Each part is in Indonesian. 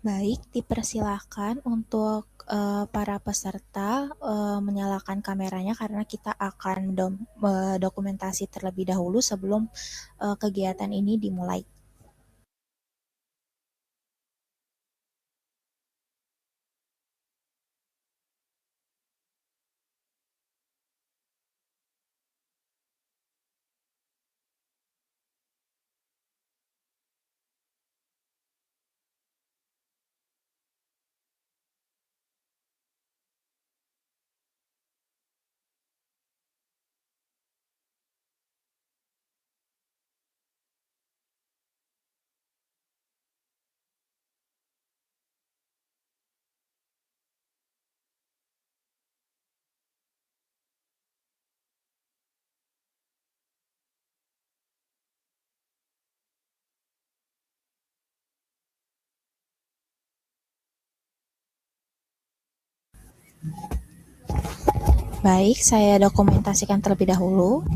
Baik, dipersilahkan untuk para peserta menyalakan kameranya karena kita akan dokumentasi terlebih dahulu sebelum kegiatan ini dimulai. Baik, saya dokumentasikan terlebih dahulu.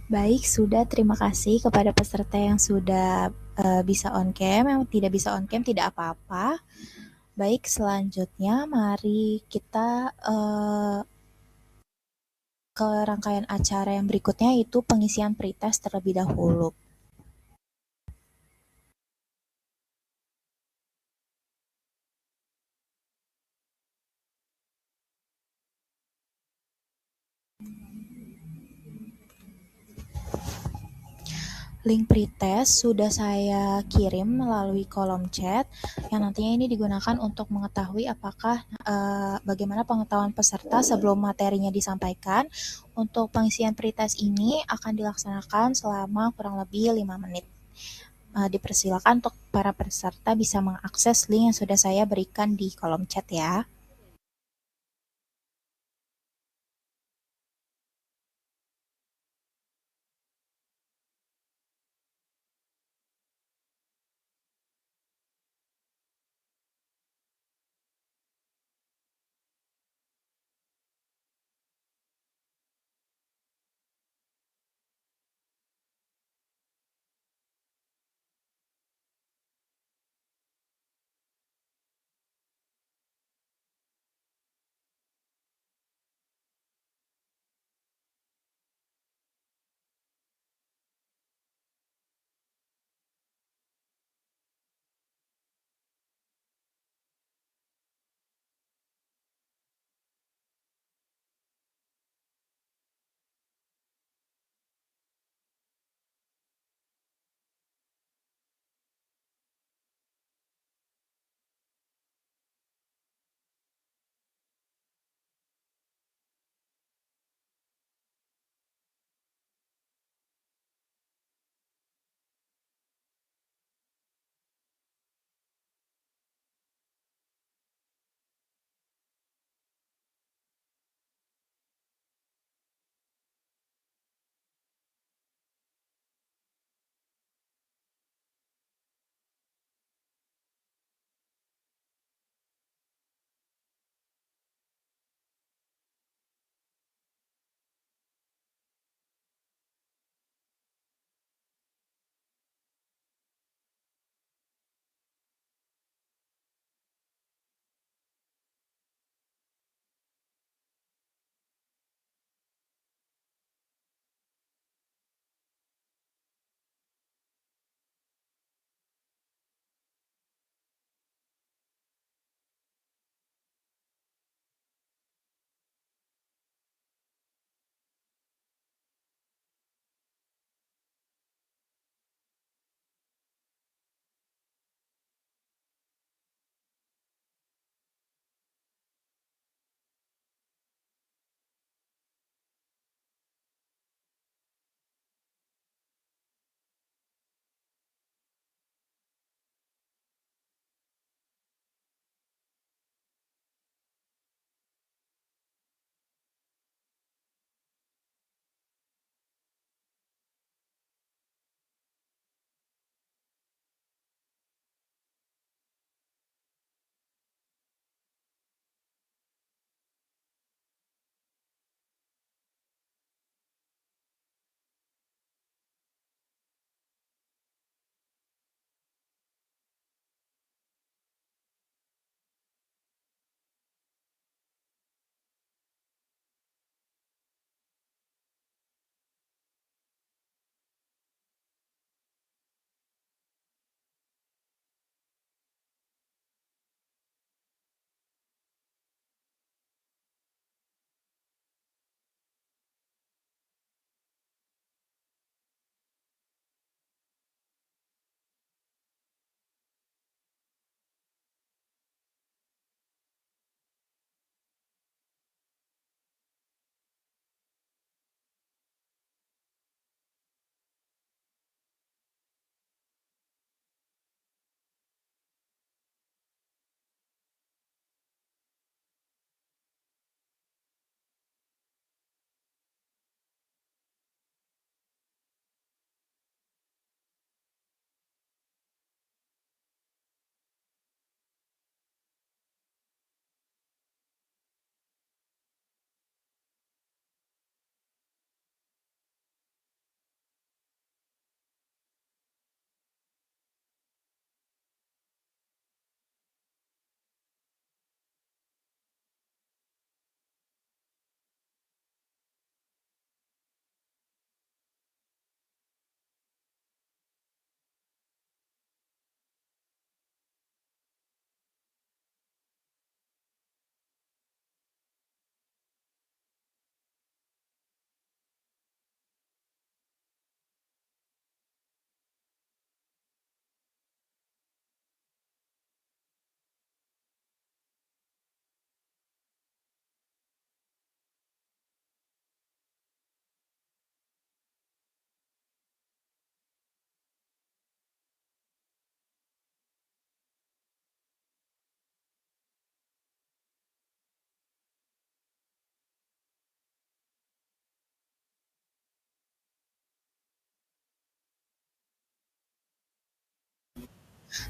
Baik, sudah. Terima kasih kepada peserta yang sudah bisa on cam, yang tidak bisa on cam tidak apa-apa. Baik, selanjutnya mari kita ke rangkaian acara yang berikutnya, yaitu pengisian pretest terlebih dahulu. Link pretest sudah saya kirim melalui kolom chat yang nantinya ini digunakan untuk mengetahui apakah bagaimana pengetahuan peserta sebelum materinya disampaikan. Untuk pengisian pretest ini akan dilaksanakan selama kurang lebih 5 menit. Dipersilakan untuk para peserta bisa mengakses link yang sudah saya berikan di kolom chat ya.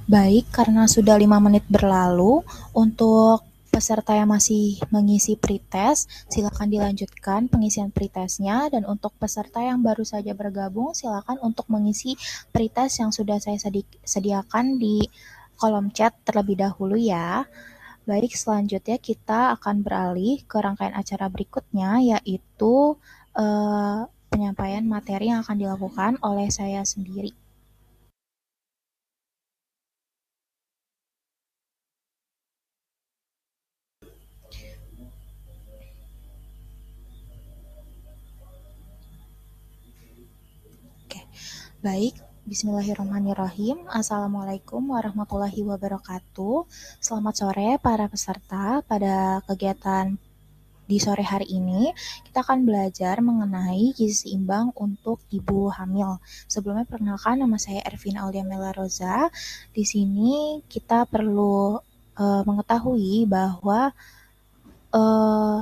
Baik, karena sudah 5 menit berlalu, untuk peserta yang masih mengisi pretest, silakan dilanjutkan pengisian pretestnya, dan untuk peserta yang baru saja bergabung, silakan untuk mengisi pretest yang sudah saya sediakan di kolom chat terlebih dahulu ya. Baik, selanjutnya kita akan beralih ke rangkaian acara berikutnya, yaitu penyampaian materi yang akan dilakukan oleh saya sendiri. Oke, baik. Bismillahirrahmanirrahim. Assalamualaikum warahmatullahi wabarakatuh. Selamat sore para peserta. Pada kegiatan di sore hari ini, kita akan belajar mengenai gizi seimbang untuk ibu hamil. Sebelumnya perkenalkan, nama saya Ervina Aulia Mela Roza. Di sini kita perlu mengetahui bahwa eh,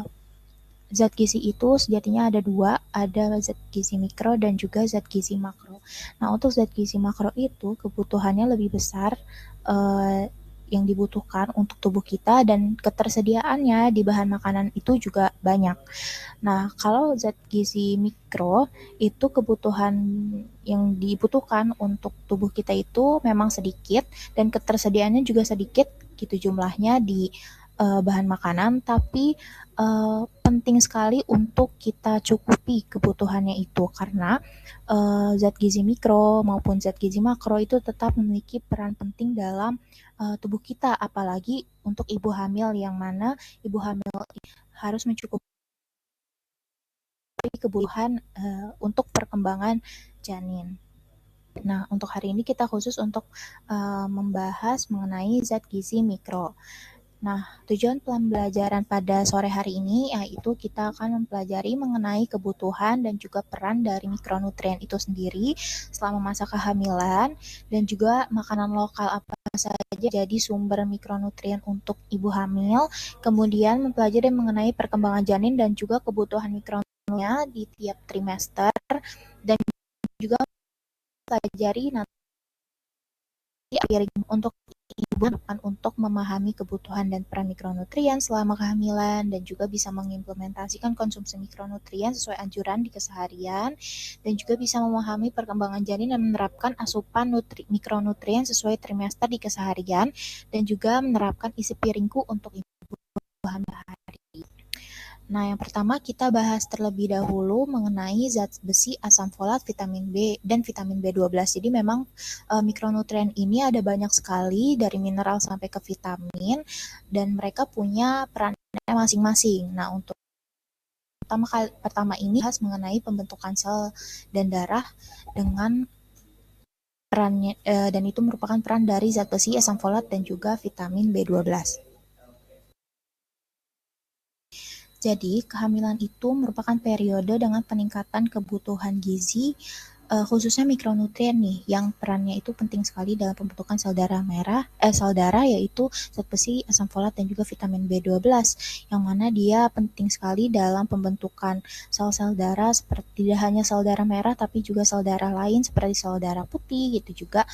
zat gizi itu sejatinya ada dua, ada zat gizi mikro dan juga zat gizi makro. Nah, untuk zat gizi makro itu kebutuhannya lebih besar eh, yang dibutuhkan untuk tubuh kita dan ketersediaannya di bahan makanan itu juga banyak. Nah, kalau zat gizi mikro itu kebutuhan yang dibutuhkan untuk tubuh kita itu memang sedikit dan ketersediaannya juga sedikit gitu jumlahnya di bahan makanan, tapi penting sekali untuk kita cukupi kebutuhannya itu karena zat gizi mikro maupun zat gizi makro itu tetap memiliki peran penting dalam tubuh kita, apalagi untuk ibu hamil yang mana ibu hamil harus mencukupi kebutuhan untuk perkembangan janin. Nah, untuk hari ini kita khusus untuk membahas mengenai zat gizi mikro. Nah, tujuan pembelajaran pada sore hari ini yaitu kita akan mempelajari mengenai kebutuhan dan juga peran dari mikronutrien itu sendiri selama masa kehamilan dan juga makanan lokal apa saja jadi sumber mikronutrien untuk ibu hamil. Kemudian mempelajari mengenai perkembangan janin dan juga kebutuhan mikronutriennya di tiap trimester dan juga mempelajari nanti untuk ibu untuk memahami kebutuhan dan peran mikronutrien selama kehamilan dan juga bisa mengimplementasikan konsumsi mikronutrien sesuai anjuran di keseharian dan juga bisa memahami perkembangan janin dan menerapkan asupan mikronutrien sesuai trimester di keseharian dan juga menerapkan isi piringku untuk ibu hamil. Nah, yang pertama kita bahas terlebih dahulu mengenai zat besi, asam folat, vitamin B, dan vitamin B12. Jadi memang mikronutrien ini ada banyak sekali dari mineral sampai ke vitamin dan mereka punya perannya masing-masing. Nah, untuk pertama ini bahas mengenai pembentukan sel dan darah dengan perannya dan itu merupakan peran dari zat besi, asam folat, dan juga vitamin B12. Jadi, kehamilan itu merupakan periode dengan peningkatan kebutuhan gizi, khususnya mikronutrien nih, yang perannya itu penting sekali dalam pembentukan sel darah yaitu zat besi, asam folat, dan juga vitamin B12, yang mana dia penting sekali dalam pembentukan sel-sel darah seperti tidak hanya sel darah merah, tapi juga sel darah lain seperti sel darah putih gitu juga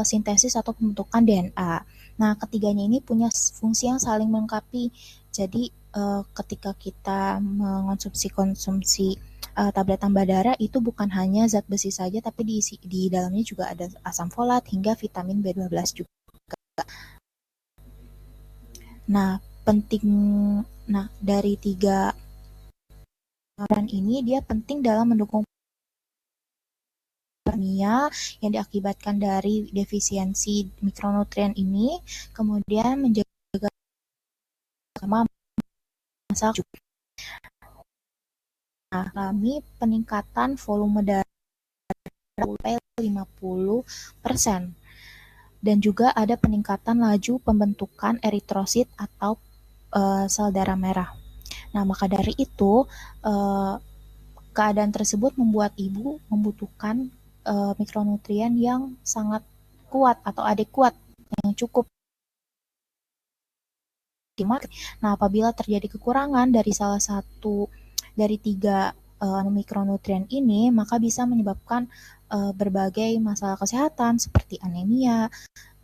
sintesis atau pembentukan DNA. Nah, ketiganya ini punya fungsi yang saling melengkapi. Jadi, ketika kita mengonsumsi tablet tambah darah itu bukan hanya zat besi saja, tapi di dalamnya juga ada asam folat hingga vitamin B12 juga. Nah, penting nah dari tiga peran ini dia penting dalam mendukung anemia yang diakibatkan dari defisiensi mikronutrien ini, kemudian menjaga masa alami peningkatan volume darah sampai 50% dan juga ada peningkatan laju pembentukan eritrosit atau sel darah merah. Nah, maka dari itu keadaan tersebut membuat ibu membutuhkan mikronutrien yang sangat kuat atau adekuat yang cukup. Nah, apabila terjadi kekurangan dari salah satu dari tiga mikronutrien ini, maka bisa menyebabkan berbagai masalah kesehatan seperti anemia,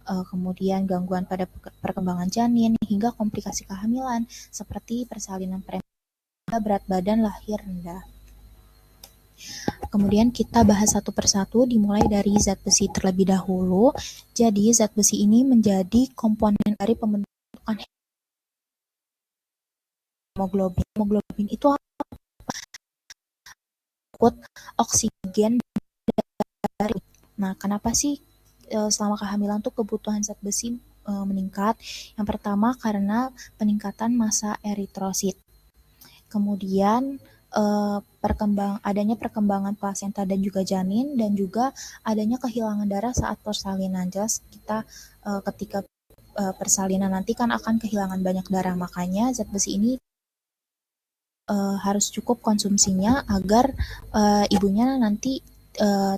kemudian gangguan pada perkembangan janin, hingga komplikasi kehamilan seperti persalinan prematur, berat badan, lahir rendah. Kemudian kita bahas satu persatu dimulai dari zat besi terlebih dahulu. Jadi zat besi ini menjadi komponen dari pembentukan hemoglobin. Hemoglobin itu akut oksigen dari. Nah, kenapa sih selama kehamilan tuh kebutuhan zat besi meningkat? Yang pertama karena peningkatan massa eritrosit. Kemudian adanya perkembangan plasenta dan juga janin, dan juga adanya kehilangan darah saat persalinan. Jelas kita ketika persalinan nanti kan akan kehilangan banyak darah, makanya zat besi ini harus cukup konsumsinya agar ibunya nanti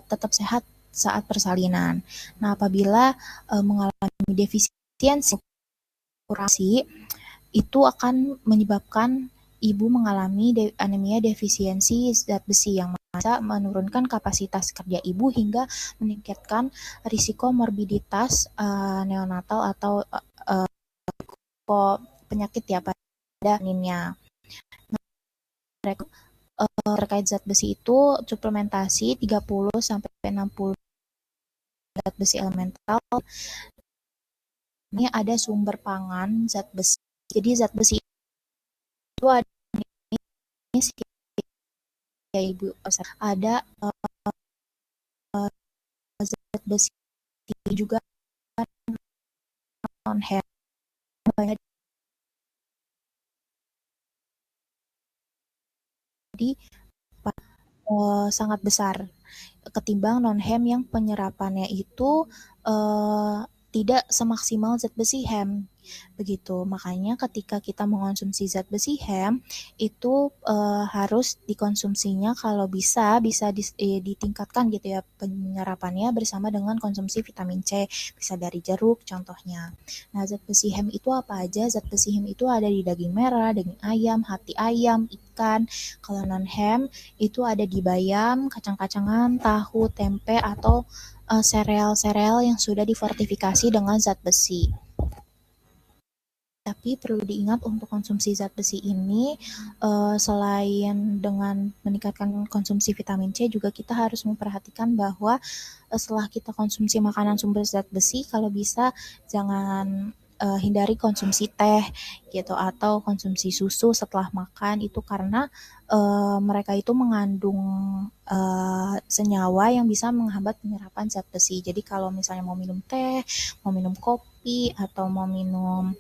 tetap sehat saat persalinan. Nah, apabila mengalami defisiensi kurasi, itu akan menyebabkan ibu mengalami anemia defisiensi zat besi yang bisa menurunkan kapasitas kerja ibu hingga meningkatkan risiko morbiditas neonatal atau penyakit ya pada janinnya. Terkait zat besi itu suplementasi 30 sampai 60 zat besi elemental. Ini ada sumber pangan zat besi. Jadi zat besi itu ada ya ibu, ada zat besi juga non hem banyak, jadi sangat besar ketimbang non hem yang penyerapannya itu tidak semaksimal zat besi hem. Begitu. Makanya ketika kita mengonsumsi zat besi hem itu harus dikonsumsinya kalau bisa ditingkatkan gitu ya penyerapannya bersama dengan konsumsi vitamin C, bisa dari jeruk contohnya. Nah, zat besi hem itu apa aja? Zat besi hem itu ada di daging merah, daging ayam, hati ayam, ikan. Kalau non hem itu ada di bayam, kacang-kacangan, tahu, tempe, atau sereal-sereal yang sudah difortifikasi dengan zat besi. Tapi perlu diingat untuk konsumsi zat besi ini selain dengan meningkatkan konsumsi vitamin C, juga kita harus memperhatikan bahwa setelah kita konsumsi makanan sumber zat besi, kalau bisa jangan hindari konsumsi teh gitu atau konsumsi susu setelah makan, itu karena mereka itu mengandung senyawa yang bisa menghambat penyerapan zat besi. Jadi kalau misalnya mau minum teh, mau minum kopi, atau mau minum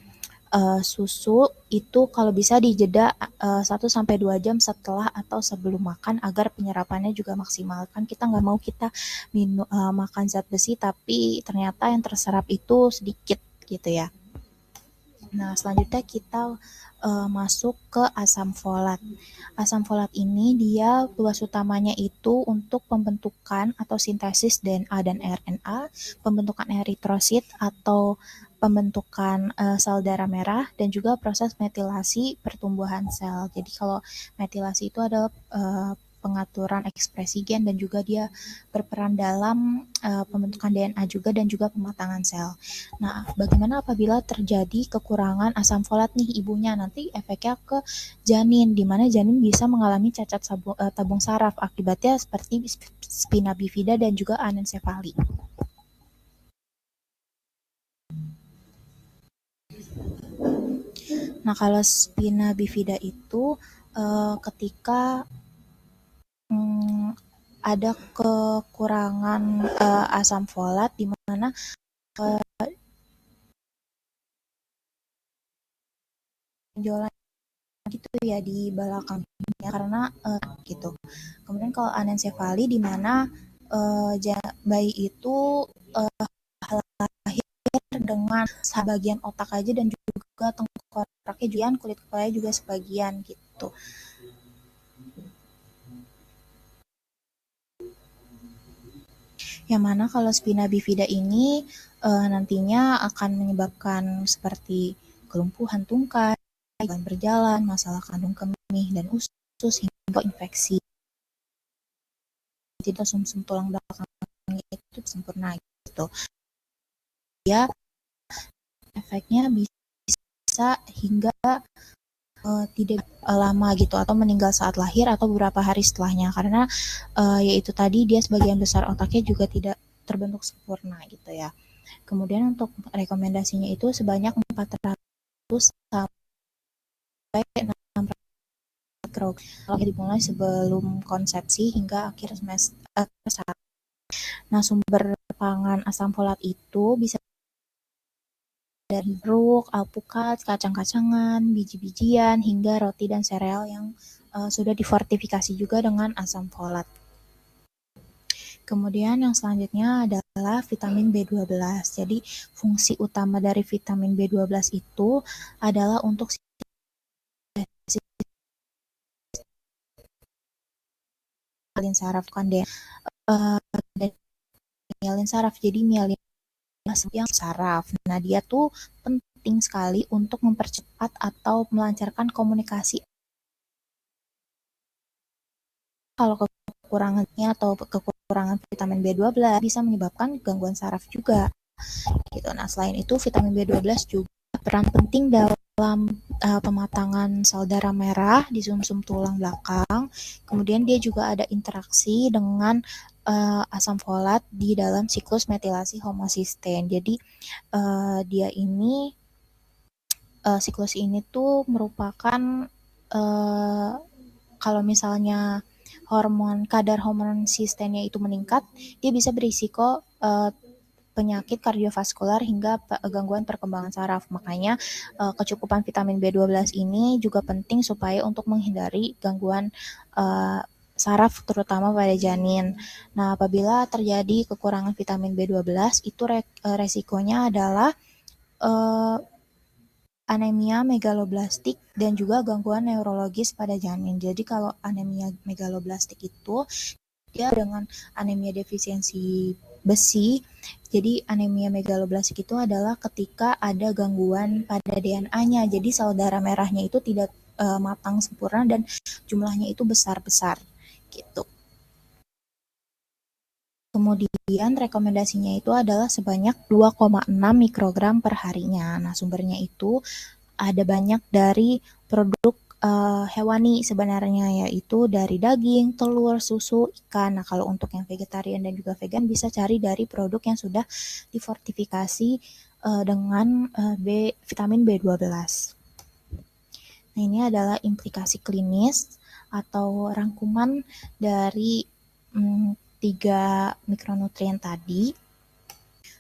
susu itu kalau bisa dijeda 1 sampai 2 jam setelah atau sebelum makan agar penyerapannya juga maksimal. Kan kita nggak mau kita makan zat besi tapi ternyata yang terserap itu sedikit gitu ya. Nah, selanjutnya kita masuk ke asam folat. Asam folat ini dia tugas utamanya itu untuk pembentukan atau sintesis DNA dan RNA, pembentukan eritrosit atau pembentukan sel darah merah, dan juga proses metilasi pertumbuhan sel. Jadi kalau metilasi itu adalah pengaturan ekspresi gen, dan juga dia berperan dalam pembentukan DNA juga, dan juga pematangan sel. Nah, bagaimana apabila terjadi kekurangan asam folat nih ibunya? Nanti efeknya ke janin, di mana janin bisa mengalami cacat tabung saraf, akibatnya seperti spina bifida dan juga anencefali. Nah, kalau spina bifida itu ketika ada kekurangan asam folat, di mana benjolan gitu ya di belakangnya karena gitu. Kemudian kalau anencefali, di mana bayi itu lahir dengan sebagian otak aja, dan juga tengkoraknya juga, kulit kepalanya juga sebagian gitu. Yang mana kalau spina bifida ini nantinya akan menyebabkan seperti kelumpuhan tungkai, gangguan berjalan, masalah kandung kemih dan usus, hingga infeksi. Jadi sumsum tulang belakang itu sempurna gitu. dia efeknya bisa hingga tidak lama gitu atau meninggal saat lahir atau beberapa hari setelahnya karena yaitu tadi dia sebagian besar otaknya juga tidak terbentuk sempurna gitu ya. Kemudian untuk rekomendasinya itu sebanyak 400 sampai 600 mikrogram kalau dimulai sebelum konsepsi hingga akhir semester 1. Nah, sumber pangan asam folat itu bisa dari jeruk, alpukat, kacang-kacangan, biji-bijian, hingga roti dan sereal yang sudah difortifikasi juga dengan asam folat. Kemudian yang selanjutnya adalah vitamin B12. Jadi fungsi utama dari vitamin B12 itu adalah untuk mialin saraf kan deh. Dan mialin saraf. Jadi mialin yang saraf. Nah, dia tuh penting sekali untuk mempercepat atau melancarkan komunikasi. Kalau kekurangannya atau kekurangan vitamin B12 bisa menyebabkan gangguan saraf juga. Gitu. Nah, selain itu vitamin B12 juga peran penting dalam pematangan sel darah merah di sumsum tulang belakang. Kemudian dia juga ada interaksi dengan asam folat di dalam siklus metilasi homosistain. Jadi dia ini siklus ini tuh merupakan kalau misalnya kadar hormon sistennya itu meningkat, dia bisa berisiko penyakit kardiovaskular hingga gangguan perkembangan saraf. Makanya kecukupan vitamin B12 ini juga penting supaya untuk menghindari gangguan saraf terutama pada janin. Nah, apabila terjadi kekurangan vitamin B12 itu resikonya adalah anemia megaloblastik dan juga gangguan neurologis pada janin. Jadi kalau anemia megaloblastik itu dia dengan anemia defisiensi besi. Jadi anemia megaloblastik itu adalah ketika ada gangguan pada DNA-nya. Jadi sel darah merahnya itu tidak matang sempurna dan jumlahnya itu besar-besar gitu. Kemudian rekomendasinya itu adalah sebanyak 2,6 mikrogram per harinya. Nah, sumbernya itu ada banyak dari produk hewani sebenarnya, yaitu dari daging, telur, susu, ikan. Nah, kalau untuk yang vegetarian dan juga vegan bisa cari dari produk yang sudah difortifikasi dengan vitamin B12. Nah, ini adalah implikasi klinis atau rangkuman dari 3 mikronutrien tadi.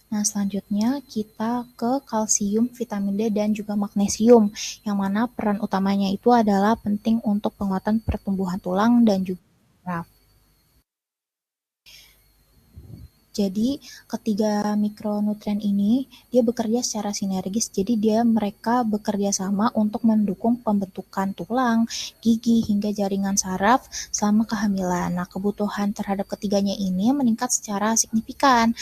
Nah, selanjutnya kita ke kalsium, vitamin D, dan juga magnesium, yang mana peran utamanya itu adalah penting untuk penguatan pertumbuhan tulang dan juga saraf. Jadi ketiga mikronutrien ini dia bekerja secara sinergis. Jadi mereka bekerja sama untuk mendukung pembentukan tulang, gigi hingga jaringan saraf selama kehamilan. Nah, kebutuhan terhadap ketiganya ini meningkat secara signifikan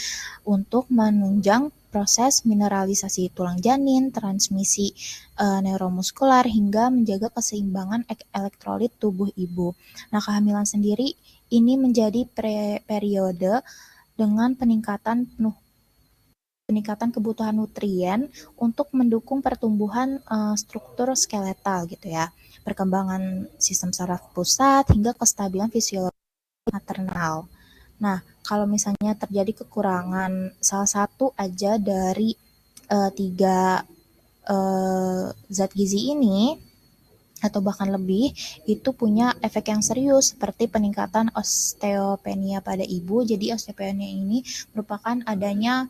untuk menunjang proses mineralisasi tulang janin, transmisi neuromuskular hingga menjaga keseimbangan elektrolit tubuh ibu. Nah, kehamilan sendiri ini menjadi periode dengan peningkatan kebutuhan nutrien untuk mendukung pertumbuhan struktur skeletal gitu ya, perkembangan sistem saraf pusat hingga kestabilan fisiologi maternal. Nah, kalau misalnya terjadi kekurangan salah satu aja dari 3 zat gizi ini atau bahkan lebih, itu punya efek yang serius seperti peningkatan osteopenia pada ibu. Jadi osteopenia ini merupakan adanya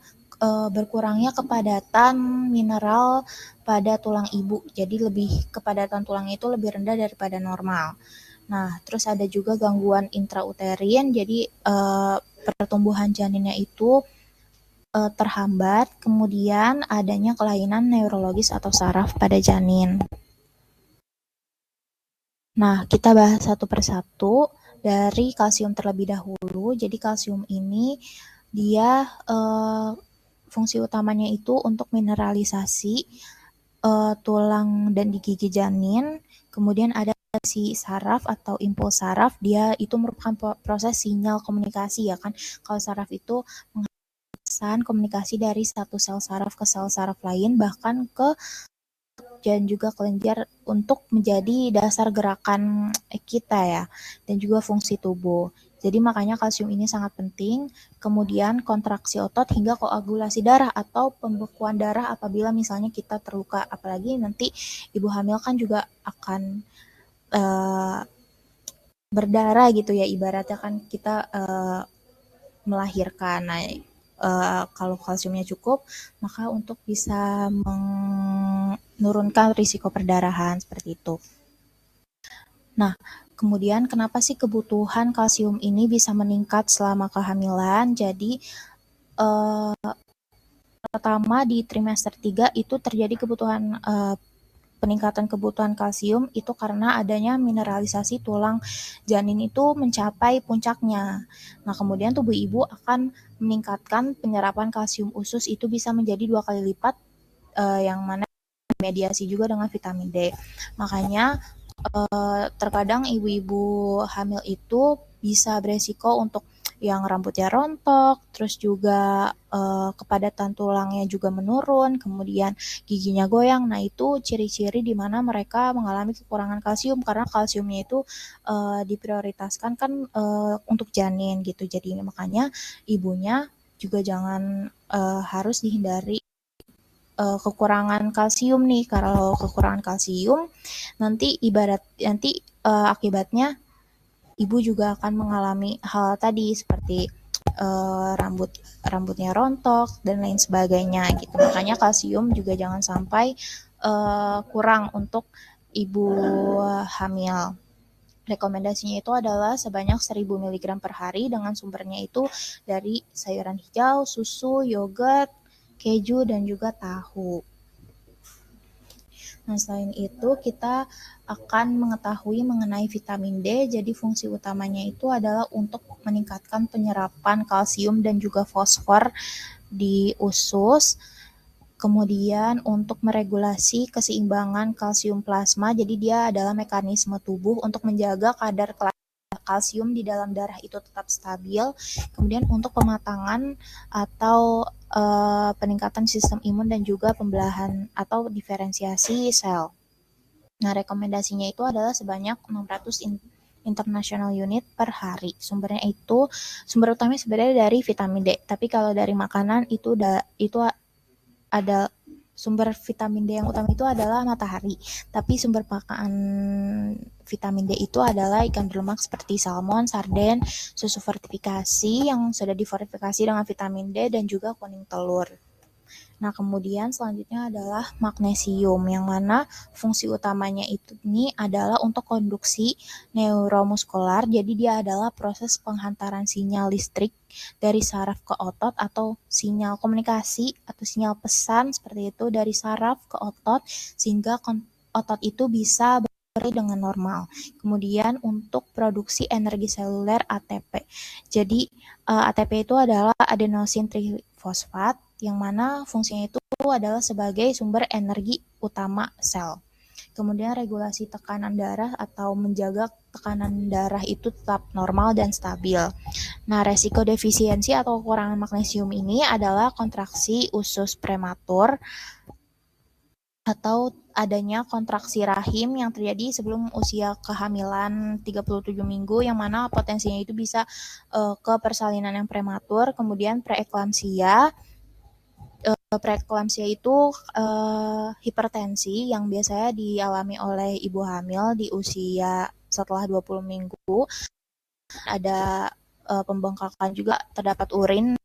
berkurangnya kepadatan mineral pada tulang ibu. Jadi kepadatan tulangnya itu lebih rendah daripada normal. Nah, terus ada juga gangguan intrauterin. Jadi pertumbuhan janinnya itu terhambat. Kemudian adanya kelainan neurologis atau saraf pada janin. Nah, kita bahas satu persatu dari kalsium terlebih dahulu. Jadi kalsium ini dia fungsi utamanya itu untuk mineralisasi tulang dan di gigi janin. Kemudian ada si saraf atau impuls saraf, dia itu merupakan proses sinyal komunikasi ya kan. Kalau saraf itu pesan komunikasi dari satu sel saraf ke sel saraf lain, bahkan ke dan juga kelenjar untuk menjadi dasar gerakan kita ya, dan juga fungsi tubuh. Jadi makanya kalsium ini sangat penting, kemudian kontraksi otot hingga koagulasi darah atau pembekuan darah apabila misalnya kita terluka, apalagi nanti ibu hamil kan juga akan uh, berdarah gitu ya, ibaratnya kan kita melahirkan. Nah, kalau kalsiumnya cukup, maka untuk bisa menurunkan risiko perdarahan seperti itu. Nah, kemudian kenapa sih kebutuhan kalsium ini bisa meningkat selama kehamilan? Jadi, pertama di trimester 3 itu terjadi kebutuhan peningkatan kebutuhan kalsium itu karena adanya mineralisasi tulang janin itu mencapai puncaknya. Nah, kemudian tubuh ibu akan meningkatkan penyerapan kalsium usus itu bisa menjadi 2 kali lipat, yang mana mediasi juga dengan vitamin D. Makanya terkadang ibu-ibu hamil itu bisa beresiko untuk yang rambutnya rontok, terus juga kepadatan tulangnya juga menurun, kemudian giginya goyang. Nah, itu ciri-ciri di mana mereka mengalami kekurangan kalsium karena kalsiumnya itu diprioritaskan kan untuk janin gitu. Jadi makanya ibunya juga jangan harus dihindari kekurangan kalsium nih. Kalau kekurangan kalsium nanti akibatnya ibu juga akan mengalami hal tadi seperti rambutnya rontok dan lain sebagainya gitu. Makanya kalsium juga jangan sampai kurang untuk ibu hamil. Rekomendasinya itu adalah sebanyak 1000 mg per hari dengan sumbernya itu dari sayuran hijau, susu, yogurt, keju, dan juga tahu. Nah, selain itu kita akan mengetahui mengenai vitamin D. Jadi fungsi utamanya itu adalah untuk meningkatkan penyerapan kalsium dan juga fosfor di usus. Kemudian untuk meregulasi keseimbangan kalsium plasma. Jadi dia adalah mekanisme tubuh untuk menjaga kadar kalsium di dalam darah itu tetap stabil. Kemudian untuk pematangan atau peningkatan sistem imun dan juga pembelahan atau diferensiasi sel. Nah, rekomendasinya itu adalah sebanyak 600 international unit per hari. Sumber utamanya sebenarnya dari vitamin D. Tapi kalau dari makanan itu ada sumber vitamin D yang utama itu adalah matahari. Tapi sumber pakan vitamin D itu adalah ikan berlemak seperti salmon, sarden, susu fortifikasi yang sudah difortifikasi dengan vitamin D dan juga kuning telur. Nah, kemudian selanjutnya adalah magnesium, yang mana fungsi utamanya ini adalah untuk konduksi neuromuskular. Jadi dia adalah proses penghantaran sinyal listrik dari saraf ke otot atau sinyal komunikasi atau sinyal pesan seperti itu dari saraf ke otot sehingga otot itu bisa bekerja dengan normal. Kemudian untuk produksi energi seluler ATP. Jadi ATP itu adalah adenosine trifosfat yang mana fungsinya itu adalah sebagai sumber energi utama sel. Kemudian regulasi tekanan darah atau menjaga tekanan darah itu tetap normal dan stabil. Nah, resiko defisiensi atau kekurangan magnesium ini adalah kontraksi usus prematur atau adanya kontraksi rahim yang terjadi sebelum usia kehamilan 37 minggu yang mana potensinya itu bisa ke persalinan yang prematur, kemudian preeklamsia. Preeklamsia itu hipertensi yang biasanya dialami oleh ibu hamil di usia setelah 20 minggu. Ada pembengkakan juga terdapat urin.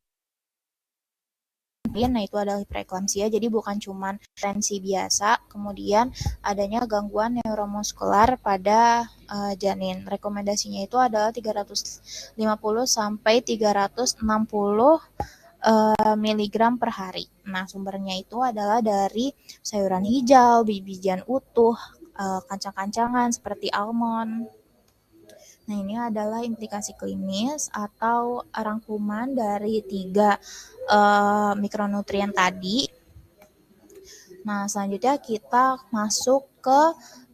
Nah, itu adalah preeklamsia, jadi bukan cuma tensi biasa. Kemudian adanya gangguan neuromuskular pada janin. Rekomendasinya itu adalah 350 sampai 360 miligram per hari. Nah, sumbernya itu adalah dari sayuran hijau, biji-bijian utuh, kacang-kacangan seperti almond. Nah, ini adalah implikasi klinis atau rangkuman dari 3 mikronutrien tadi. Nah, selanjutnya kita masuk ke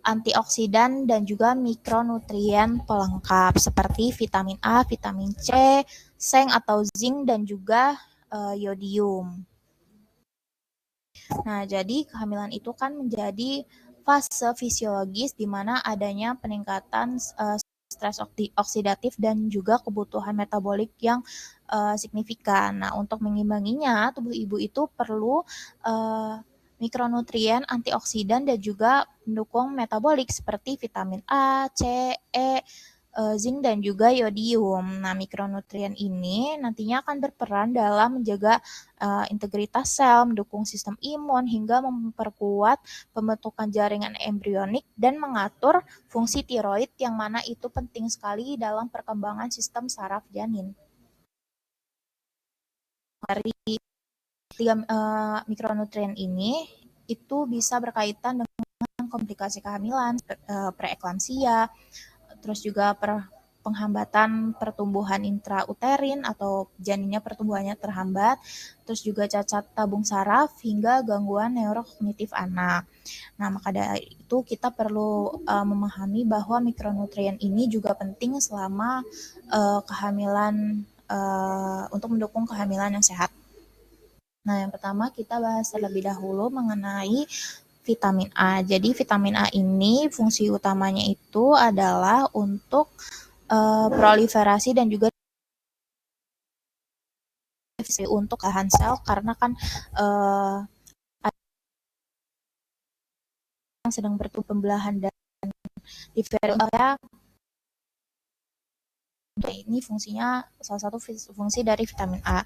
antioksidan dan juga mikronutrien pelengkap seperti vitamin A, vitamin C, seng atau zinc dan juga yodium. Nah, jadi kehamilan itu kan menjadi fase fisiologis di mana adanya peningkatan stres oksidatif dan juga kebutuhan metabolik yang signifikan. Nah, untuk mengimbanginya, tubuh ibu itu perlu mikronutrien, antioksidan, dan juga mendukung metabolik seperti vitamin A, C, E, zinc dan juga yodium. Nah, mikronutrien ini nantinya akan berperan dalam menjaga integritas sel, mendukung sistem imun, hingga memperkuat pembentukan jaringan embrionik dan mengatur fungsi tiroid yang mana itu penting sekali dalam perkembangan sistem saraf janin. Dari tiga mikronutrien ini itu bisa berkaitan dengan komplikasi kehamilan, preeklamsia, terus juga penghambatan pertumbuhan intrauterin atau janinnya pertumbuhannya terhambat, terus juga cacat tabung saraf hingga gangguan neurokognitif anak. Nah, maka dari itu kita perlu memahami bahwa mikronutrien ini juga penting selama kehamilan untuk mendukung kehamilan yang sehat. Nah, yang pertama kita bahas terlebih dahulu mengenai vitamin A. Jadi vitamin A ini fungsi utamanya itu adalah untuk proliferasi dan juga untuk bahan sel karena kan yang sedang bertumbuh pembelahan dan diferensiasi. Ini fungsinya salah satu fungsi dari vitamin A,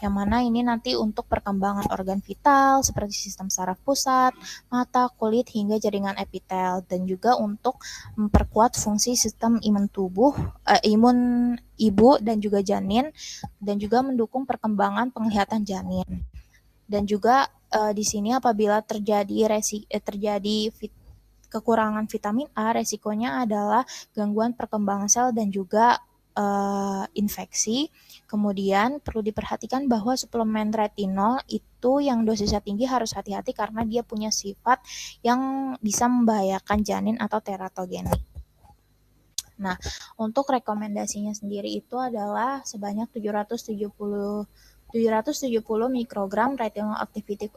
yang mana ini nanti untuk perkembangan organ vital seperti sistem saraf pusat, mata, kulit, hingga jaringan epitel, dan juga untuk memperkuat fungsi sistem imun tubuh, imun ibu dan juga janin, dan juga mendukung perkembangan penglihatan janin. Dan juga di sini apabila terjadi kekurangan vitamin A, resikonya adalah gangguan perkembangan sel dan juga infeksi. Kemudian perlu diperhatikan bahwa suplemen retinol itu yang dosisnya tinggi harus hati-hati karena dia punya sifat yang bisa membahayakan janin atau teratogenik. Nah, untuk rekomendasinya sendiri itu adalah sebanyak 770 mikrogram retinol activity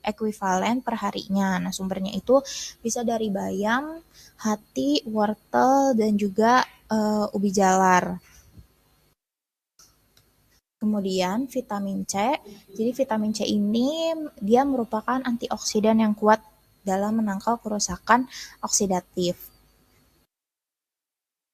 equivalent per harinya. Nah, sumbernya itu bisa dari bayam, hati, wortel, dan juga ubi jalar. Kemudian vitamin C. Jadi vitamin C ini dia merupakan antioksidan yang kuat dalam menangkal kerusakan oksidatif,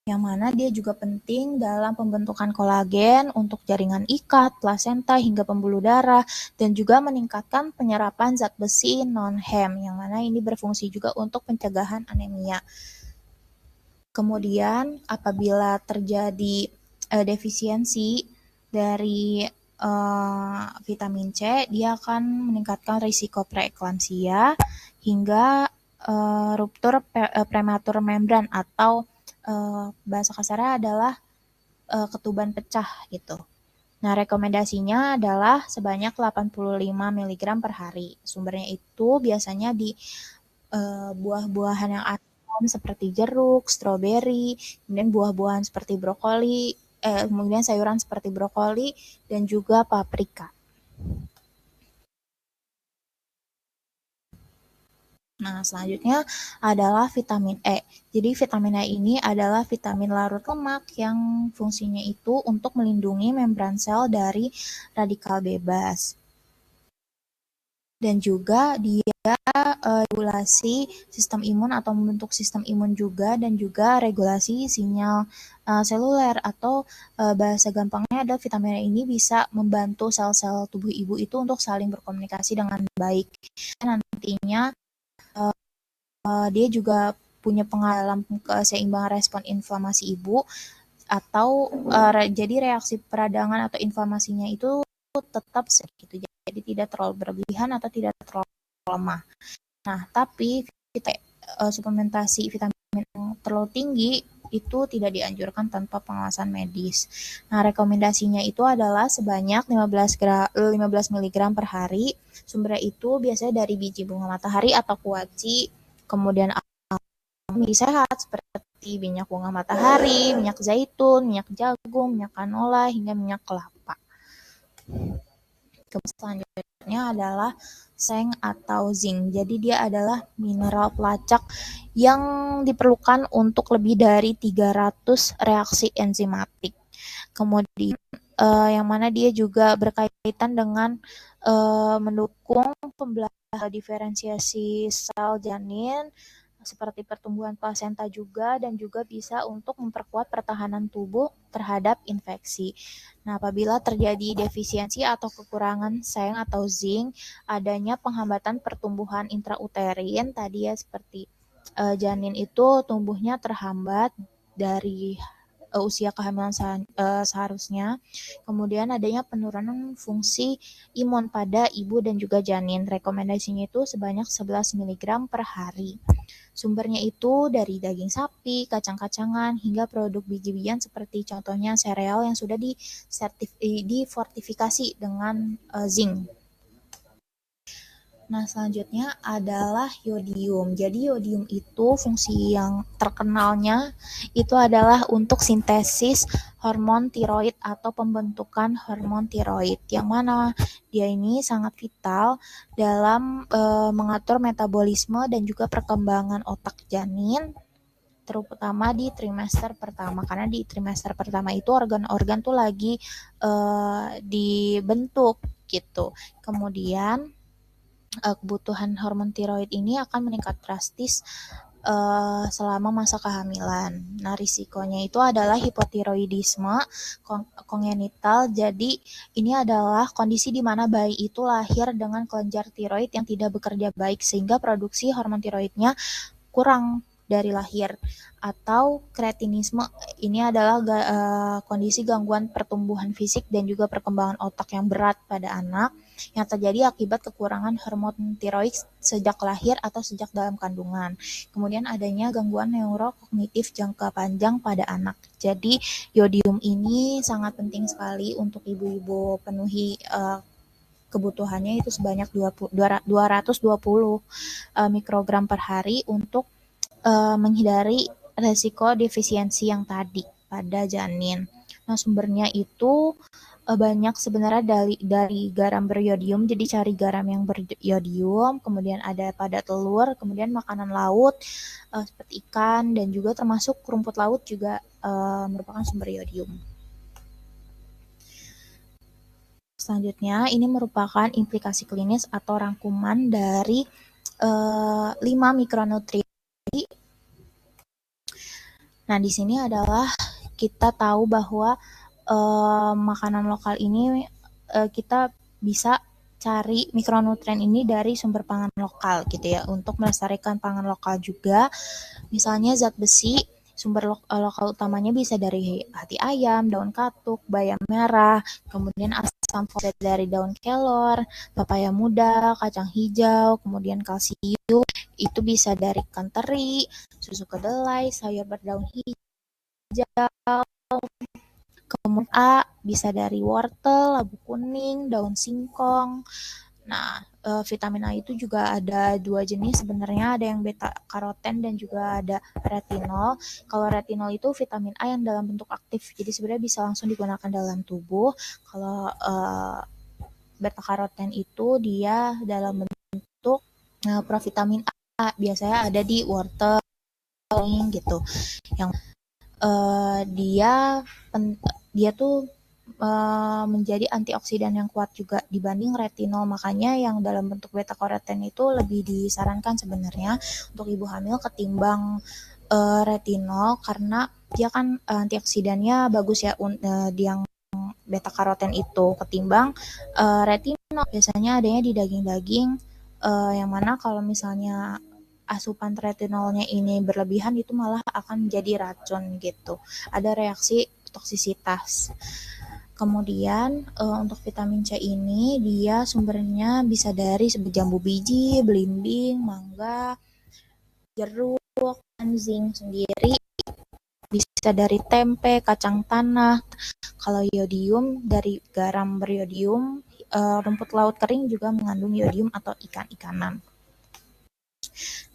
yang mana dia juga penting dalam pembentukan kolagen untuk jaringan ikat, plasenta, hingga pembuluh darah, dan juga meningkatkan penyerapan zat besi non-Hem, yang mana ini berfungsi juga untuk pencegahan anemia. Kemudian apabila terjadi defisiensi dari vitamin C, dia akan meningkatkan risiko preeklamsia hingga ruptur prematur membran atau bahasa kasarnya adalah ketuban pecah gitu. Nah, rekomendasinya adalah sebanyak 85 mg per hari. Sumbernya itu biasanya di buah-buahan yang asam seperti jeruk, stroberi, kemudian buah-buahan seperti brokoli, kemudian sayuran seperti brokoli dan juga paprika. Nah, selanjutnya adalah vitamin E. Jadi vitamin E ini adalah vitamin larut lemak yang fungsinya itu untuk melindungi membran sel dari radikal bebas. Dan juga dia regulasi sistem imun atau membentuk sistem imun juga, dan juga regulasi sinyal seluler atau bahasa gampangnya adalah vitamin E ini bisa membantu sel-sel tubuh ibu itu untuk saling berkomunikasi dengan baik. Nantinya dia juga punya pengalam keseimbangan respon inflamasi ibu atau jadi reaksi peradangan atau inflamasinya itu tetap segitu, jadi tidak terlalu berlebihan atau tidak terlalu lemah. Nah, tapi suplementasi vitamin yang terlalu tinggi itu tidak dianjurkan tanpa pengawasan medis. Nah, rekomendasinya itu adalah sebanyak 15 mg per hari. Sumbernya itu biasanya dari biji bunga matahari atau kuaci, kemudian mie sehat seperti minyak bunga matahari, minyak zaitun, minyak jagung, minyak canola, hingga minyak kelapa. Selanjutnya adalah seng atau zinc. Jadi dia adalah mineral pelacak yang diperlukan untuk lebih dari 300 reaksi enzimatik. Kemudian yang mana dia juga berkaitan dengan mendukung pembelajaran diferensiasi sel janin seperti pertumbuhan plasenta juga, dan juga bisa untuk memperkuat pertahanan tubuh terhadap infeksi. Nah, apabila terjadi defisiensi atau kekurangan seng atau zinc, adanya penghambatan pertumbuhan intrauterin tadi ya, seperti janin itu tumbuhnya terhambat dari usia kehamilan seharusnya. Kemudian adanya penurunan fungsi imun pada ibu dan juga janin. Rekomendasinya itu sebanyak 11 mg per hari. Sumbernya itu dari daging sapi, kacang-kacangan, hingga produk biji-bijian seperti contohnya sereal yang sudah difortifikasi dengan zinc. Nah, selanjutnya adalah yodium. Jadi yodium itu fungsi yang terkenalnya itu adalah untuk sintesis hormon tiroid atau pembentukan hormon tiroid, yang mana dia ini sangat vital dalam mengatur metabolisme dan juga perkembangan otak janin, terutama di trimester pertama, karena di trimester pertama itu organ-organ tuh lagi dibentuk gitu. Kemudian kebutuhan hormon tiroid ini akan meningkat drastis selama masa kehamilan. Nah, risikonya itu adalah hipotiroidisme kongenital. Jadi, ini adalah kondisi di mana bayi itu lahir dengan kelenjar tiroid yang tidak bekerja baik sehingga produksi hormon tiroidnya kurang dari lahir. Atau kretinisme, ini adalah kondisi gangguan pertumbuhan fisik dan juga perkembangan otak yang berat pada anak yang terjadi akibat kekurangan hormon tiroid sejak lahir atau sejak dalam kandungan. Kemudian adanya gangguan neurokognitif jangka panjang pada anak. Jadi yodium ini sangat penting sekali untuk ibu-ibu penuhi kebutuhannya itu sebanyak 220 mikrogram per hari untuk menghindari resiko defisiensi yang tadi pada janin. Nah, sumbernya itu banyak sebenarnya dari garam beriodium, jadi cari garam yang beriodium, kemudian ada pada telur, kemudian makanan laut seperti ikan, dan juga termasuk rumput laut juga merupakan sumber iodium. Selanjutnya, ini merupakan implikasi klinis atau rangkuman dari 5 mikronutrien. Nah, di sini adalah kita tahu bahwa makanan lokal ini kita bisa cari mikronutrien ini dari sumber pangan lokal gitu ya, untuk melestarikan pangan lokal juga. Misalnya zat besi, sumber lokal utamanya bisa dari hati ayam, daun katuk, bayam merah, kemudian asam folat dari daun kelor, papaya muda, kacang hijau, kemudian kalsium itu bisa dari ikan teri, susu kedelai, sayur berdaun hijau, kemudian A bisa dari wortel, labu kuning, daun singkong. Nah, vitamin A itu juga ada 2 jenis sebenarnya, ada yang beta karoten dan juga ada retinol. Kalau retinol itu vitamin A yang dalam bentuk aktif, jadi sebenarnya bisa langsung digunakan dalam tubuh. Kalau beta karoten itu dia dalam bentuk provitamin A, biasanya ada di wortel gitu. Yang dia tuh menjadi antioksidan yang kuat juga dibanding retinol. Makanya yang dalam bentuk beta karoten itu lebih disarankan sebenarnya untuk ibu hamil ketimbang retinol, karena dia kan antioksidannya bagus ya di yang beta karoten itu ketimbang retinol. Biasanya adanya di daging-daging yang mana kalau misalnya asupan retinolnya ini berlebihan itu malah akan menjadi racun gitu. Ada reaksi toksisitas. Kemudian untuk vitamin C ini dia sumbernya bisa dari jambu biji, belimbing, mangga, jeruk, zinc sendiri bisa dari tempe, kacang tanah. Kalau iodium dari garam beriodium, rumput laut kering juga mengandung iodium atau ikan-ikanan.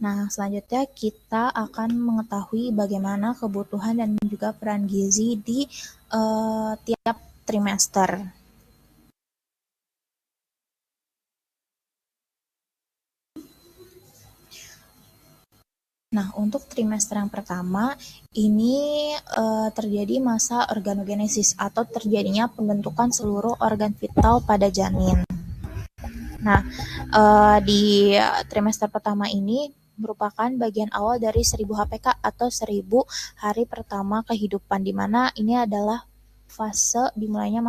Nah, selanjutnya kita akan mengetahui bagaimana kebutuhan dan juga peran gizi di tiap trimester. Nah, untuk trimester yang pertama, ini terjadi masa organogenesis atau terjadinya pembentukan seluruh organ vital pada janin. Nah, di trimester pertama ini merupakan bagian awal dari 1000 HPK atau 1000 hari pertama kehidupan, di mana ini adalah fase dimulainya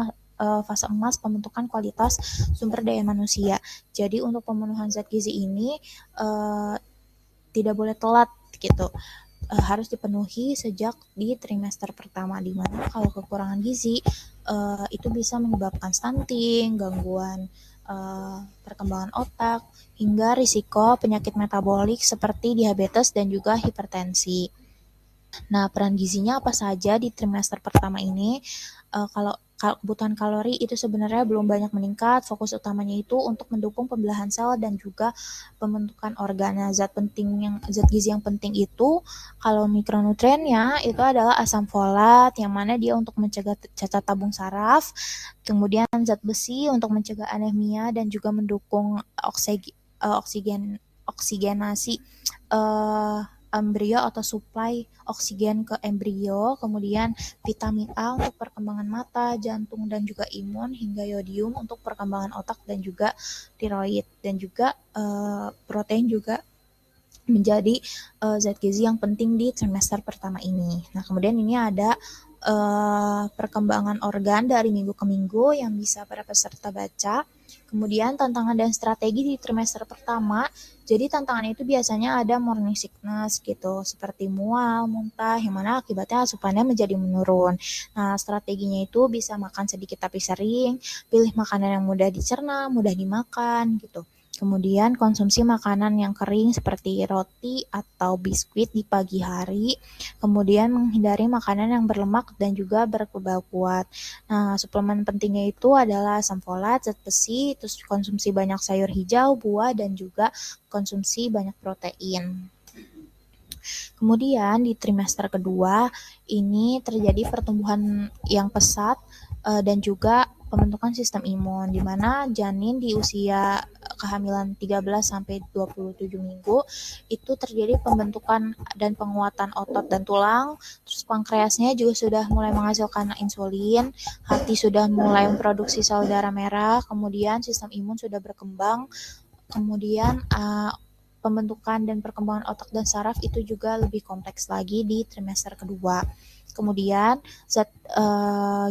fase emas pembentukan kualitas sumber daya manusia. Jadi untuk pemenuhan zat gizi ini tidak boleh telat gitu. Harus dipenuhi sejak di trimester pertama, di mana kalau kekurangan gizi itu bisa menyebabkan stunting, gangguan perkembangan otak, hingga risiko penyakit metabolik seperti diabetes dan juga hipertensi. Nah, peran gizinya apa saja di trimester pertama ini? Kalau kebutuhan kalori itu sebenarnya belum banyak meningkat, fokus utamanya itu untuk mendukung pembelahan sel dan juga pembentukan organ. Nah, zat gizi yang penting itu kalau mikronutriennya itu adalah asam folat yang mana dia untuk mencegah cacat tabung saraf, kemudian zat besi untuk mencegah anemia dan juga mendukung oksigenasi embrio atau suplai oksigen ke embrio, kemudian vitamin A untuk perkembangan mata, jantung, dan juga imun, hingga yodium untuk perkembangan otak dan juga tiroid, dan juga protein juga menjadi zat gizi yang penting di trimester pertama ini. Nah, kemudian ini ada perkembangan organ dari minggu ke minggu yang bisa para peserta baca. Kemudian tantangan dan strategi di trimester pertama. Jadi tantangan itu biasanya ada morning sickness gitu, seperti mual, muntah, yang mana akibatnya asupannya menjadi menurun. Nah, strateginya itu bisa makan sedikit tapi sering, pilih makanan yang mudah dicerna, mudah dimakan gitu. Kemudian konsumsi makanan yang kering seperti roti atau biskuit di pagi hari. Kemudian menghindari makanan yang berlemak dan juga berbau kuat. Nah, suplemen pentingnya itu adalah asam folat, zat besi, terus konsumsi banyak sayur hijau, buah, dan juga konsumsi banyak protein. Kemudian di trimester kedua ini terjadi pertumbuhan yang pesat dan juga pembentukan sistem imun, di mana janin di usia kehamilan 13 sampai 27 minggu itu terjadi pembentukan dan penguatan otot dan tulang, terus pankreasnya juga sudah mulai menghasilkan insulin, hati sudah mulai memproduksi sel darah merah, kemudian sistem imun sudah berkembang, kemudian pembentukan dan perkembangan otak dan saraf itu juga lebih kompleks lagi di trimester kedua. Kemudian zat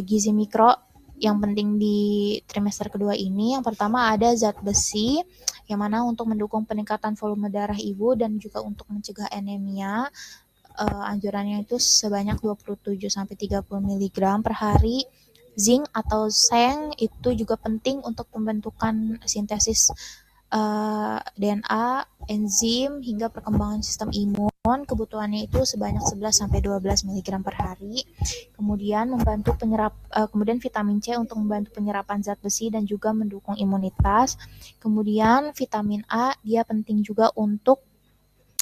gizi mikro yang penting di trimester kedua ini, yang pertama ada zat besi, yang mana untuk mendukung peningkatan volume darah ibu dan juga untuk mencegah anemia. Anjurannya itu sebanyak 27-30 mg per hari. Zinc atau seng itu juga penting untuk pembentukan sintesis DNA, enzim, hingga perkembangan sistem imun. Kebutuhannya itu sebanyak 11-12 mg per hari. Kemudian kemudian vitamin C untuk membantu penyerapan zat besi dan juga mendukung imunitas. Kemudian vitamin A dia penting juga untuk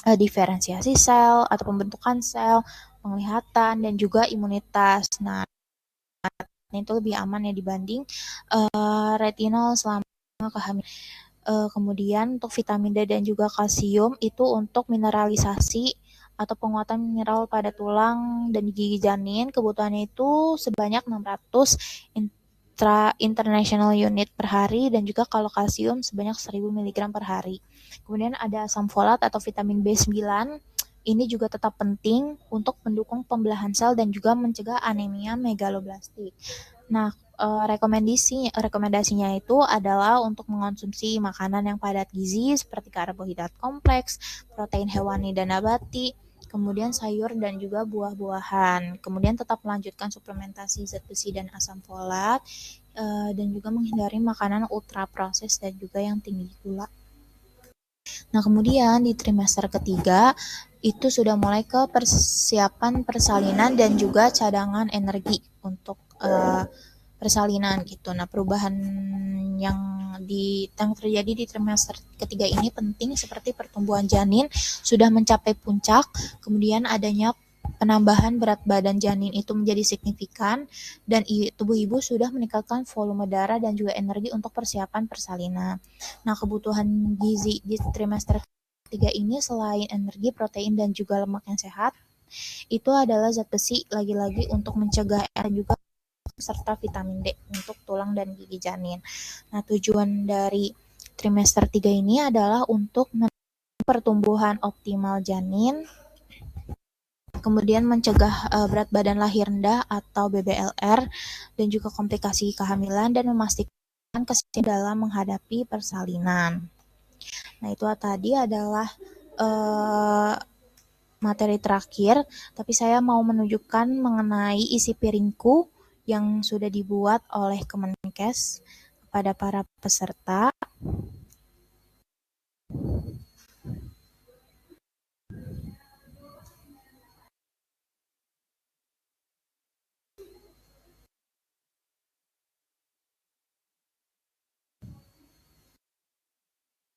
diferensiasi sel atau pembentukan sel, penglihatan, dan juga imunitas. Nah, itu lebih aman ya dibanding retinol selama kehamilan. Kemudian untuk vitamin D dan juga kalsium itu untuk mineralisasi atau penguatan mineral pada tulang dan gigi janin. Kebutuhannya itu sebanyak 600 international unit per hari, dan juga kalau kalsium sebanyak 1000 mg per hari. Kemudian ada asam folat atau vitamin B9. Ini juga tetap penting untuk mendukung pembelahan sel dan juga mencegah anemia megaloblastik. Nah, rekomendasinya itu adalah untuk mengonsumsi makanan yang padat gizi seperti karbohidrat kompleks, protein hewani dan nabati, kemudian sayur dan juga buah-buahan. Kemudian tetap melanjutkan suplementasi zat besi dan asam folat, dan juga menghindari makanan ultra proses dan juga yang tinggi gula. Nah, kemudian di trimester ketiga itu sudah mulai ke persiapan persalinan dan juga cadangan energi untuk persalinan gitu. Nah, perubahan yang terjadi di trimester ketiga ini penting seperti pertumbuhan janin sudah mencapai puncak, kemudian adanya penambahan berat badan janin itu menjadi signifikan, dan tubuh ibu sudah meningkatkan volume darah dan juga energi untuk persiapan persalinan. Nah, kebutuhan gizi di trimester tiga ini selain energi, protein, dan juga lemak yang sehat, itu adalah zat besi lagi-lagi untuk mencegah dan juga serta vitamin D untuk tulang dan gigi janin. Nah, tujuan dari trimester 3 ini adalah untuk pertumbuhan optimal janin, kemudian mencegah berat badan lahir rendah atau BBLR, dan juga komplikasi kehamilan, dan memastikan kesehatan dalam menghadapi persalinan. Nah, itu tadi adalah materi terakhir, tapi saya mau menunjukkan mengenai isi piringku yang sudah dibuat oleh Kemenkes kepada para peserta.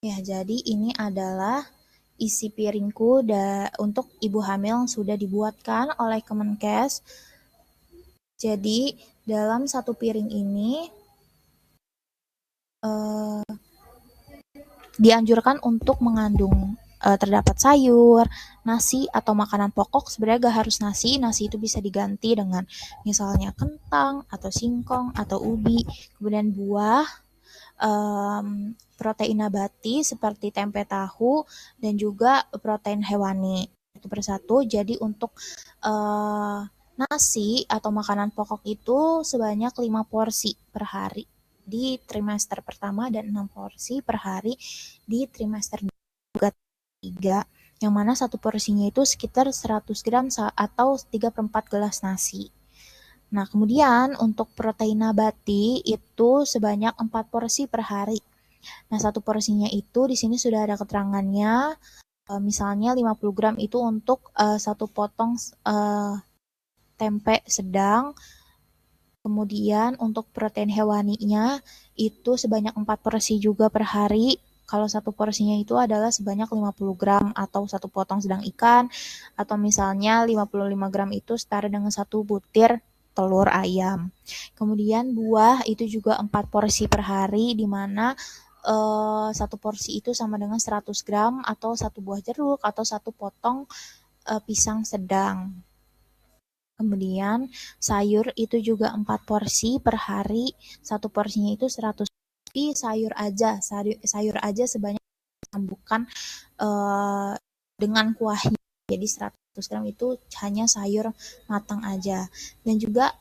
Ya, jadi ini adalah isi piringku untuk ibu hamil yang sudah dibuatkan oleh Kemenkes. Jadi, dalam satu piring ini dianjurkan untuk mengandung terdapat sayur, nasi, atau makanan pokok. Sebenarnya gak harus nasi itu bisa diganti dengan misalnya kentang, atau singkong, atau ubi, kemudian buah, protein nabati seperti tempe tahu, dan juga protein hewani. Itu persatu. Jadi untuk nasi atau makanan pokok itu sebanyak 5 porsi per hari di trimester pertama dan 6 porsi per hari di trimester 3, yang mana satu porsinya itu sekitar 100 gram atau 3/4 gelas nasi. Nah, kemudian untuk protein nabati itu sebanyak 4 porsi per hari. Nah, satu porsinya itu di sini sudah ada keterangannya, misalnya 50 gram itu untuk satu potong tempe sedang. Kemudian untuk protein hewaninya itu sebanyak 4 porsi juga per hari. Kalau satu porsinya itu adalah sebanyak 50 gram atau satu potong sedang ikan, atau misalnya 55 gram itu setara dengan satu butir telur ayam. Kemudian buah itu juga 4 porsi per hari, di mana satu porsi itu sama dengan 100 gram atau satu buah jeruk atau satu potong pisang sedang. Kemudian sayur itu juga 4 porsi per hari, satu porsinya itu 100 sayur aja sebanyak, bukan dengan kuahnya. Jadi 100 gram itu hanya sayur matang aja. Dan juga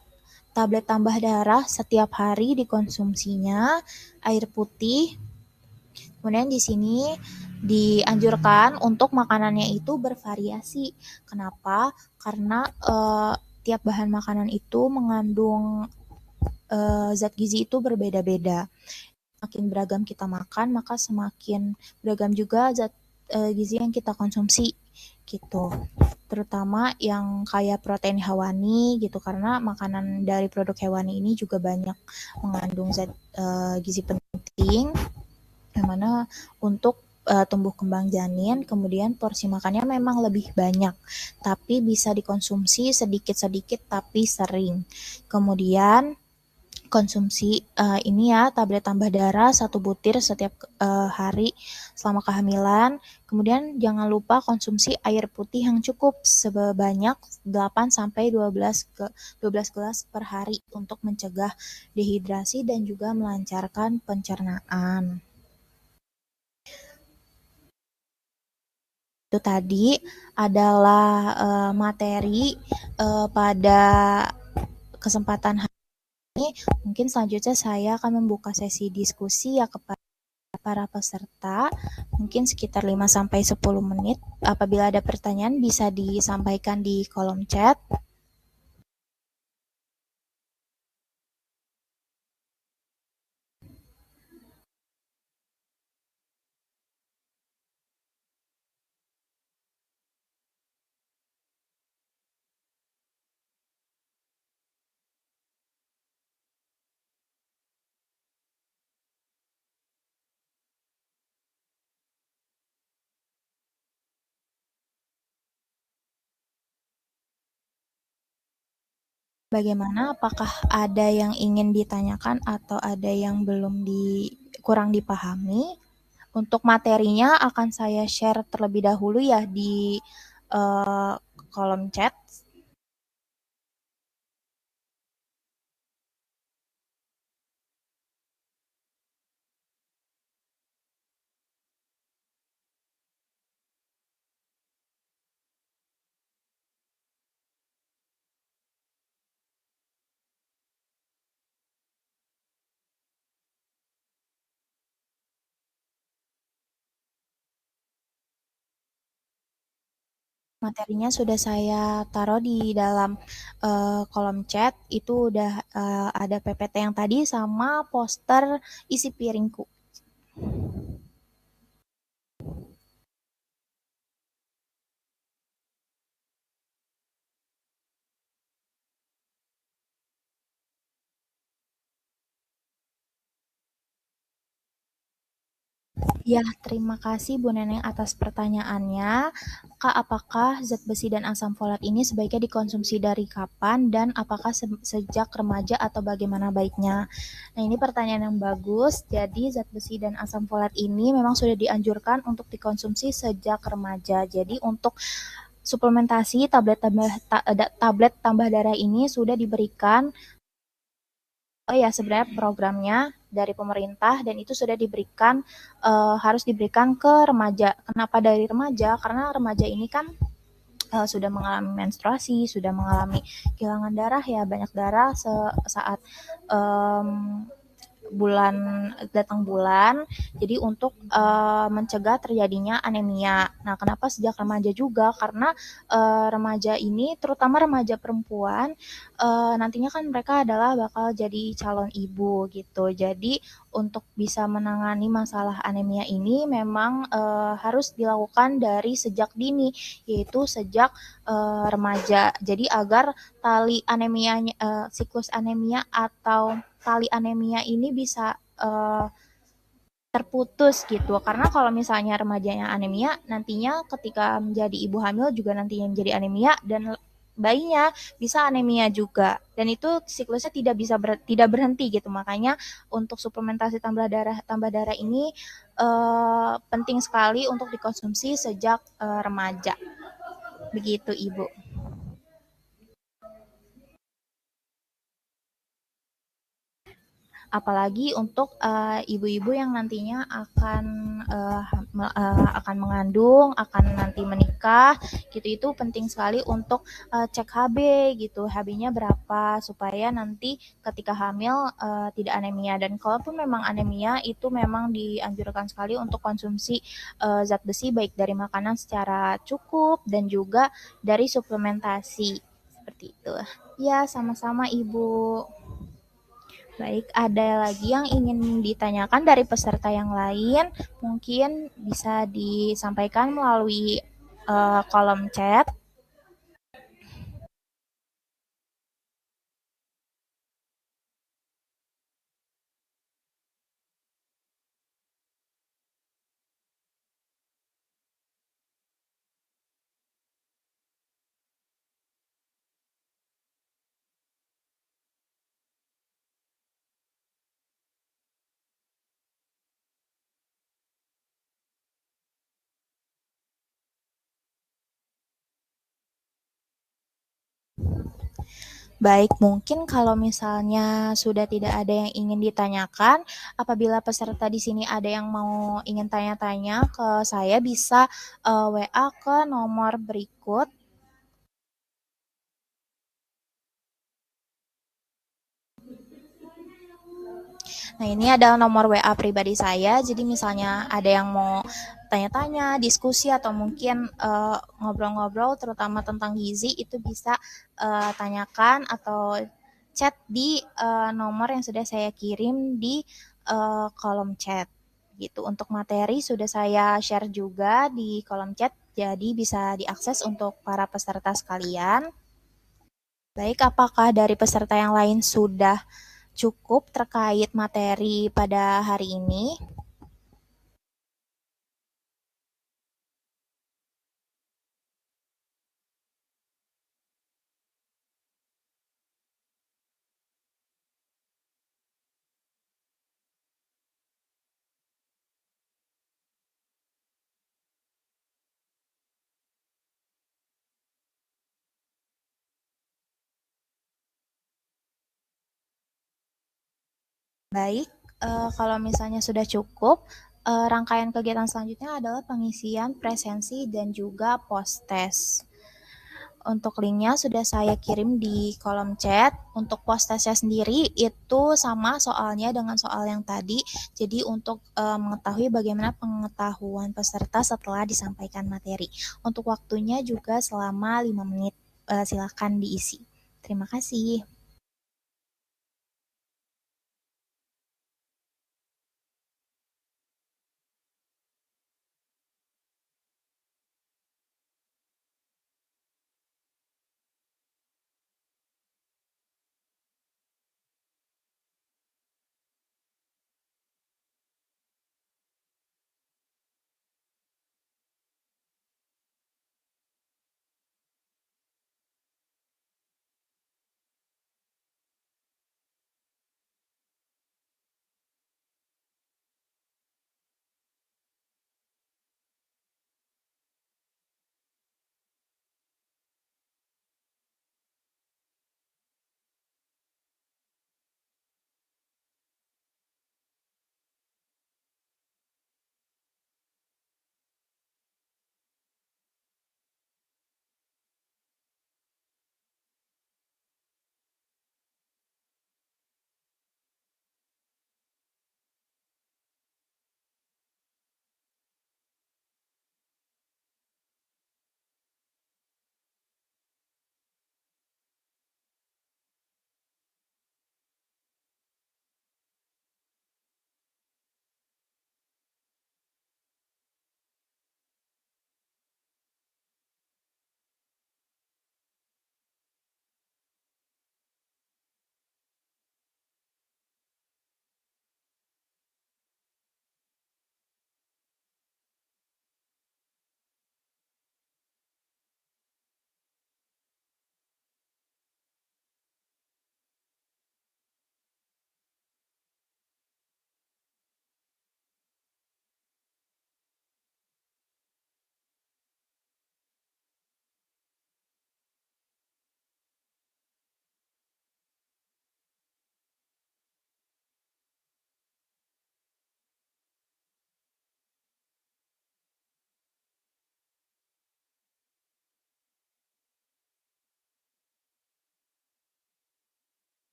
tablet tambah darah setiap hari dikonsumsinya, air putih. Kemudian di sini dianjurkan untuk makanannya itu bervariasi. Kenapa? Karena tiap bahan makanan itu mengandung zat gizi itu berbeda-beda. Semakin beragam kita makan, maka semakin beragam juga zat gizi yang kita konsumsi gitu. Terutama yang kayak protein hewani gitu, karena makanan dari produk hewani ini juga banyak mengandung zat gizi penting, yang mana untuk tumbuh kembang janin. Kemudian porsi makannya memang lebih banyak, tapi bisa dikonsumsi sedikit-sedikit tapi sering. Kemudian konsumsi ini ya, tablet tambah darah 1 butir setiap hari selama kehamilan. Kemudian jangan lupa konsumsi air putih yang cukup sebanyak 8-12 gelas per hari untuk mencegah dehidrasi dan juga melancarkan pencernaan. Itu tadi adalah materi pada kesempatan hari ini. Mungkin selanjutnya saya akan membuka sesi diskusi ya kepada para peserta, mungkin sekitar 5-10 menit. Apabila ada pertanyaan bisa disampaikan di kolom chat. Bagaimana? Apakah ada yang ingin ditanyakan atau ada yang belum kurang dipahami? Untuk materinya akan saya share terlebih dahulu ya di uh, kolom chat. Materinya sudah saya taruh di dalam kolom chat. Itu udah ada PPT yang tadi sama poster isi piringku. Ya, terima kasih Bu Neneng atas pertanyaannya. Kak, apakah zat besi dan asam folat ini sebaiknya dikonsumsi dari kapan dan apakah sejak remaja atau bagaimana baiknya? Nah, ini pertanyaan yang bagus. Jadi, zat besi dan asam folat ini memang sudah dianjurkan untuk dikonsumsi sejak remaja. Jadi, untuk suplementasi tablet tambah darah ini sudah diberikan. Oh ya, sebenarnya programnya dari pemerintah dan itu sudah diberikan harus diberikan ke remaja. Kenapa dari remaja? Karena remaja ini kan sudah mengalami menstruasi, sudah mengalami kehilangan darah ya, banyak darah saat um, bulan datang bulan. Jadi untuk mencegah terjadinya anemia. Nah, kenapa sejak remaja juga? Karena remaja ini, terutama remaja perempuan, nantinya kan mereka adalah bakal jadi calon ibu gitu. Jadi untuk bisa menangani masalah anemia ini memang harus dilakukan dari sejak dini, yaitu sejak remaja. Jadi agar tali anemianya, siklus anemia atau tali anemia ini bisa terputus gitu. Karena kalau misalnya remajanya anemia, nantinya ketika menjadi ibu hamil juga nantinya menjadi anemia dan bayinya bisa anemia juga. Dan itu siklusnya tidak berhenti gitu. Makanya untuk suplementasi tambah darah ini penting sekali untuk dikonsumsi sejak remaja. Begitu, Ibu. Apalagi untuk ibu-ibu yang nantinya akan mengandung, akan nanti menikah, gitu itu penting sekali untuk cek HB gitu, HB-nya berapa supaya nanti ketika hamil tidak anemia dan kalaupun memang anemia itu memang dianjurkan sekali untuk konsumsi zat besi baik dari makanan secara cukup dan juga dari suplementasi seperti itu. Ya, sama-sama Ibu. Baik, ada lagi yang ingin ditanyakan dari peserta yang lain? Mungkin bisa disampaikan melalui kolom chat. Baik, mungkin kalau misalnya sudah tidak ada yang ingin ditanyakan, apabila peserta di sini ada yang mau ingin tanya-tanya ke saya bisa WA ke nomor berikut. Nah, ini adalah nomor WA pribadi saya. Jadi misalnya ada yang mau tanya-tanya, diskusi atau mungkin ngobrol-ngobrol terutama tentang gizi itu bisa tanyakan atau chat di nomor yang sudah saya kirim di kolom chat. Gitu. Untuk materi sudah saya share juga di kolom chat jadi bisa diakses untuk para peserta sekalian. Baik, apakah dari peserta yang lain sudah cukup terkait materi pada hari ini? Baik, kalau misalnya sudah cukup, rangkaian kegiatan selanjutnya adalah pengisian presensi dan juga post-test. Untuk linknya sudah saya kirim di kolom chat. Untuk post-testnya sendiri itu sama soalnya dengan soal yang tadi. Jadi untuk mengetahui bagaimana pengetahuan peserta setelah disampaikan materi. Untuk waktunya juga selama 5 menit. Silakan diisi. Terima kasih.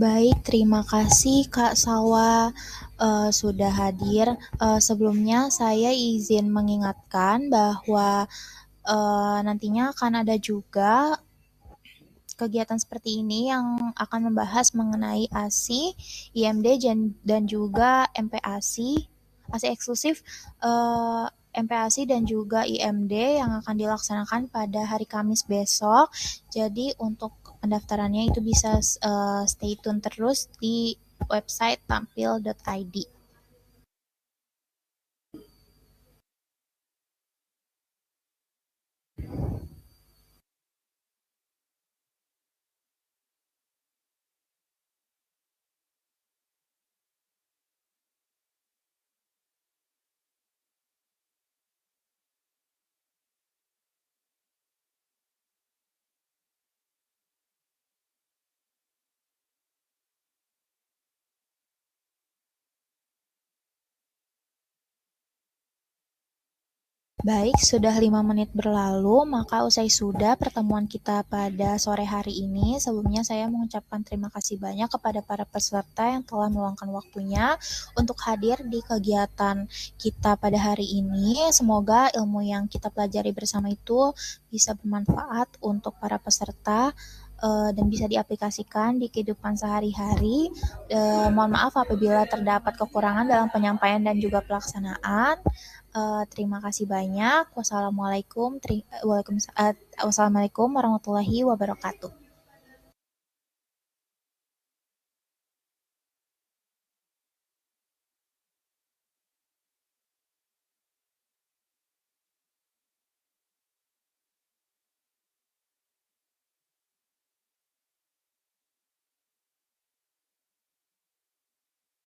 Baik, terima kasih Kak Sawa, sudah hadir. Sebelumnya saya izin mengingatkan bahwa, nantinya akan ada juga kegiatan seperti ini yang akan membahas mengenai ASI, IMD, dan juga MPASI, ASI eksklusif, MPASI dan juga IMD yang akan dilaksanakan pada hari Kamis besok. Jadi untuk pendaftarannya itu bisa stay tune terus di website tampil.id. Baik, sudah 5 menit berlalu, maka usai sudah pertemuan kita pada sore hari ini. Sebelumnya saya mengucapkan terima kasih banyak kepada para peserta yang telah meluangkan waktunya untuk hadir di kegiatan kita pada hari ini. Semoga ilmu yang kita pelajari bersama itu bisa bermanfaat untuk para peserta. dan bisa diaplikasikan di kehidupan sehari-hari. Mohon maaf apabila terdapat kekurangan dalam penyampaian dan juga pelaksanaan. Terima kasih banyak. Wassalamualaikum warahmatullahi wabarakatuh.